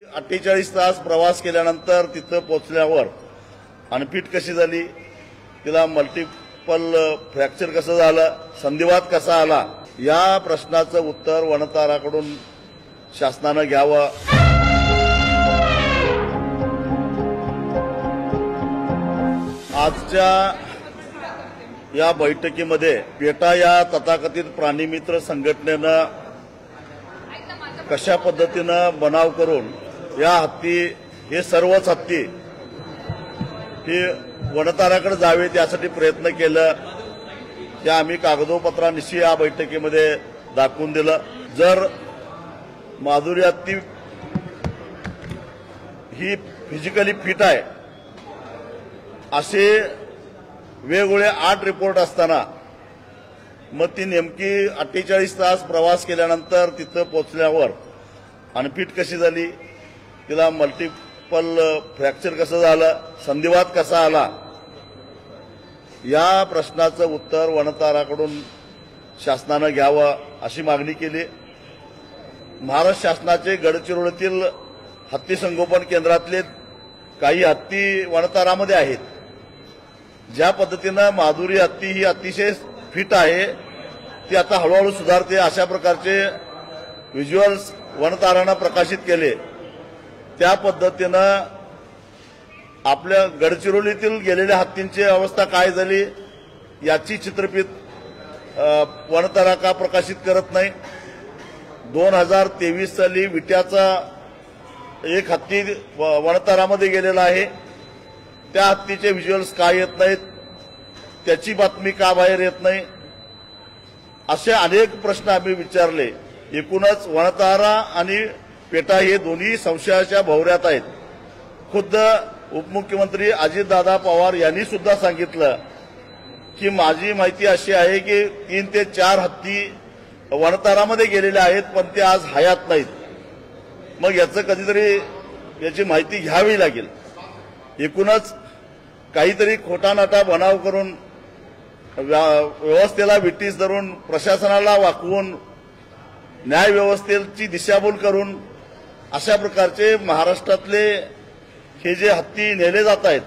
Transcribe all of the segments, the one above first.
48 तास प्रवास केल्यानंतर तिथं पोहोचल्यावर अनफिट कशी झाली, तिला मल्टिपल फ्रॅक्चर कसं झालं, संधिवात कसा आला, या प्रश्नाचं उत्तर वनताराकडून शासनानं घ्यावं। आजच्या या बैठकीमध्ये पेटा या तथाकथित प्राणीमित्र संघटनेनं कशा पद्धतीनं बनाव करून या हत्ती, हे सर्वच हत्ती हे वनताराकडे जावे त्यासाठी प्रयत्न केलं, त्या आम्ही कागदोपत्रांनिशी या बैठकीमध्ये दाखवून दिलं। जर माधुरी हत्ती ही फिजिकली फिट आहे असे वेगवेगळे 8 रिपोर्ट असताना मग ती नेमकी 48 तास प्रवास केल्यानंतर तिथं पोहोचल्यावर अनफिट कशी झाली, तिला मल्टिपल फ्रॅक्चर कसं झालं, संधिवात कसा आला, या प्रश्नाचं उत्तर वनताराकडून शासनानं घ्यावं अशी मागणी केली। महाराष्ट्र शासनाचे गडचिरोलीतील हत्ती संगोपन केंद्रातले काही हत्ती वनतारामध्ये आहेत। ज्या पद्धतीनं माधुरी हत्ती ही अतिशय फिट आहे, ती आता हळूहळू सुधारते, अशा प्रकारचे व्हिज्युअल्स वनतारानं प्रकाशित केले। त्या पद्धतीनं आपल्या गडचिरोलीतील गेलेल्या हत्तींची अवस्था काय झाली याची चित्रफित वनतारा का प्रकाशित करत नाही। 2023 साली विट्याचा एक हत्ती वनतारामध्ये गेलेला आहे, त्या हत्तीचे व्हिज्युअल्स का येत नाहीत, त्याची बातमी का बाहेर येत नाही, असे अनेक प्रश्न आम्ही विचारले। एकूणच वनतारा आणि पेटा हे दोन्ही संशयाच्या भोवऱ्यात आहेत। खुद्द उपमुख्यमंत्री अजितदादा पवार यांनी सुद्धा सांगितलं की माझी माहिती अशी आहे की 3 ते 4 हत्ती वनतारामध्ये गेलेले आहेत, पण ते आज हयात नाहीत। मग याचं कधीतरी याची माहिती घ्यावी लागेल। एकूणच काहीतरी खोटानाटा बनाव करून व्यवस्थेला विटीस धरून प्रशासनाला वाकवून न्याय व्यवस्थेची दिशाभूल करून अशा प्रकारचे महाराष्ट्रातले हे जे हत्ती नेले जात आहेत,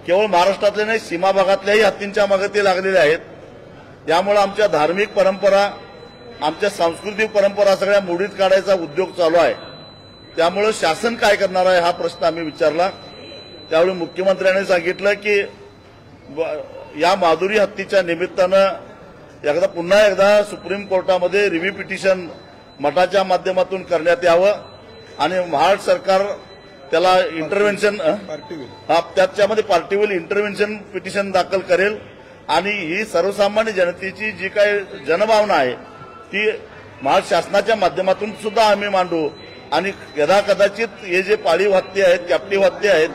केवळ महाराष्ट्रातले नाही सीमा भागातल्याही हत्तींच्या मागे ते लागलेले आहेत। यामुळे आमच्या धार्मिक परंपरा, आमच्या सांस्कृतिक परंपरा सगळ्या मोडीत काढायचा उद्योग चालू आहे। त्यामुळे शासन काय करणार आहे हा प्रश्न आम्ही विचारला। त्यावेळी मुख्यमंत्र्यांनी सांगितलं की या माधुरी हत्तीच्या निमित्तानं पुन्हा एकदा सुप्रीम कोर्टामध्ये रिव्ह्यू पिटिशन मठाच्या माध्यमातून करण्यात यावं आणि महाराष्ट्र सरकार त्याला इंटरव्हेन्शन त्याच्यामध्ये पार्टीवेल इंटरव्हेन्शन पिटिशन दाखल करेल आणि ही सर्वसामान्य जनतेची जी काही जनभावना आहे ती महाराष्ट्र शासनाच्या माध्यमातून सुद्धा आम्ही मांडू आणि कदाचित हे जे पाळीव हत्ती आहेत, कॅप्टिव्ह हत्ती आहेत,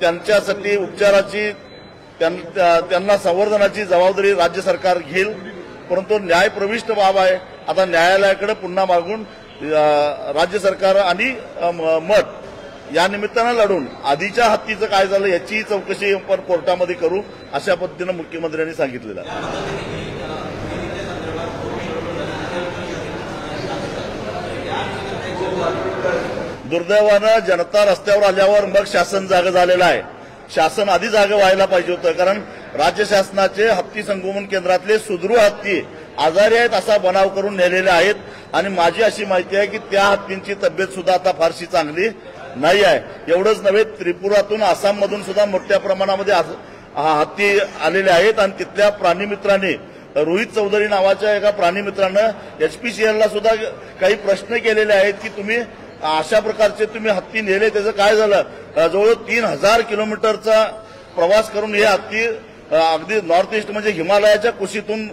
त्यांच्यासाठी उपचाराची, त्यांना संवर्धनाची जबाबदारी राज्य सरकार घेईल। परंतु न्यायप्रविष्ट बाब आहे, आता न्यायालयाकडे पुन्हा मागून राज्य सरकार आणि मठ या निमित्तानं लढून आधीच्या हत्तीचं काय झालं याची चौकशी आपण कोर्टामध्ये करू, अशा पद्धतीनं मुख्यमंत्र्यांनी सांगितलेलं आहे। दुर्दैवानं जनता रस्त्यावर आल्यावर मग शासन जागं झालेलं आहे। शासन आधी जागं व्हायला पाहिजे होतं, कारण राज्य शासनाचे हत्ती संगोपन केंद्रातले सुदृढ हत्ती आजारी आहेत असा बनाव करून नेलेले आहेत आणि माझी अशी माहिती आहे की त्या हत्तींची तब्येत सुद्धा आता फारशी चांगली नाही आहे। एवढंच नव्हे, त्रिपुरातून आसाममधून सुद्धा मोठ्या प्रमाणामध्ये हत्ती आलेले आहेत आणि तिथल्या प्राणीमित्रांनी, रोहित चौधरी नावाच्या एका प्राणीमित्रानं HPCL सुद्धा काही प्रश्न केलेले आहेत की तुम्ही अशा प्रकारचे तुम्ही हत्ती नेले, त्याचं काय झालं। जवळ 3000 किलोमीटरचा प्रवास करून हे हत्ती अगदी नॉर्थ ईस्ट म्हणजे हिमालयाच्या कुशीतून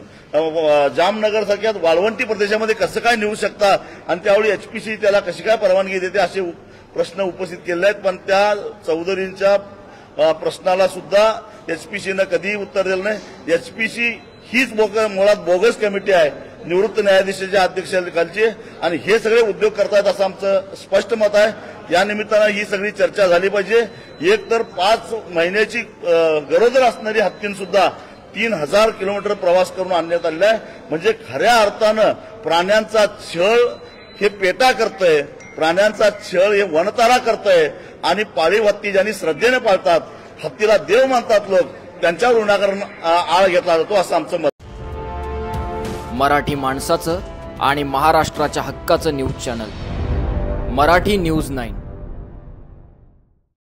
जामनगर सारख्या वाळवंटी प्रदेशामध्ये कसं काय नेऊ शकता आणि त्यावेळी HPC त्याला कशी काय परवानगी देते, असे प्रश्न उपस्थित केले आहेत। पण त्या चौधरींच्या प्रश्नाला सुद्धा HPCनं कधीही उत्तर दिलं नाही। HPC हीच मुळात बोगस कमिटी आहे निवृत्त न्यायाधीशाच्या अध्यक्षतेखालची आणि हे सगळे उद्योग करतायत असं आमचं स्पष्ट मत आहे। या निमित्तानं ही सगळी चर्चा झाली पाहिजे। एक तर 5 महिन्याची गरोदर असणारी हत्तींसुद्धा 3000 किलोमीटर प्रवास करून आणण्यात आलेला आहे। म्हणजे खऱ्या अर्थानं प्राण्यांचा छळ हे पेटा करतंय प्राण्यांचा छळ हे वनतारा करतंय आणि पाळीव हत्ती ज्यांनी श्रद्धेने पाळतात, हत्तीला देव मानतात लोक, त्यांच्यावर गुन्हागार आळ घेतला जातो असं आमचं मत। मराठी माणसाचं आणि महाराष्ट्राच्या हक्काचं न्यूज चॅनल मराठी न्यूज 9।